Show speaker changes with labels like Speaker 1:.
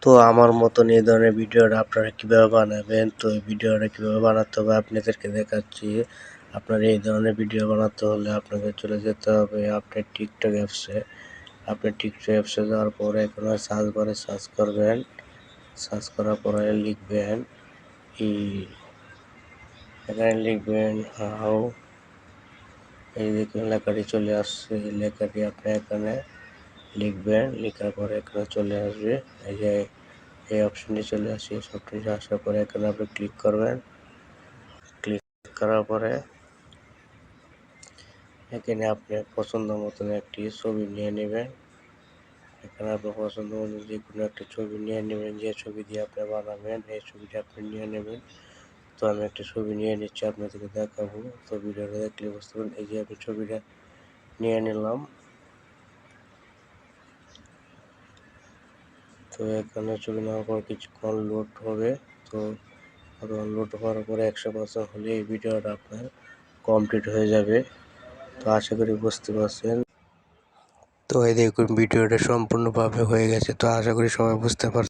Speaker 1: তো আমার মতন এই ধরনের ভিডিওটা আপনারা কীভাবে বানাবেন, তো এই ভিডিওটা কীভাবে বানাতে হবে আপনাদেরকে দেখাচ্ছি। আপনার এই ধরনের ভিডিও বানাতে হলে আপনাকে চলে যেতে হবে আপনার টিকটক অ্যাপসে। আপনি টিকটক অ্যাপসে যাওয়ার পরে এখানে সার্চ বারে সার্চ করবেন। সার্চ করার পরে লিখবেন এখানে লিখবেন হাউ। এই দেখুন লেখাটি চলে আসছে, এই লেখাটি আপনি এখানে লিখবেন। লেখার পরে এখানে চলে আসবে এই যে এই অপশনটি চলে আসে। সবকিছু আসার পরে এখানে আপনি ক্লিক করবেন। ক্লিক করার পরে এখানে আপনি পছন্দ মতন একটি ছবি নিয়ে নেবেন। এখানে আপনার পছন্দ মতো যে কোনো একটা ছবি নিয়ে নেবেন। যে ছবি দিয়ে আপনি বানাবেন এই ছবিটা আপনি নিয়ে নেবেন। তো আমি একটা ছবি নিয়ে নিচ্ছি, আপনাদেরকে দেখাবো। তো ভিডিওটা দেখলে বুঝতে পারবেন। এই যে আমি ছবিটা নিয়ে নিলাম। তো এখানে ছবি নেওয়ার পর কিছুক্ষণ লোড হবে। তো লোড হওয়ার পরে 100% হলে এই ভিডিওটা আপনার কমপ্লিট হয়ে যাবে। তো আশা করি বুঝতে পারছেন। তো এই দেখুন ভিডিওটা সম্পূর্ণভাবে হয়ে গেছে। তো আশা করি সবাই বুঝতে পারছেন।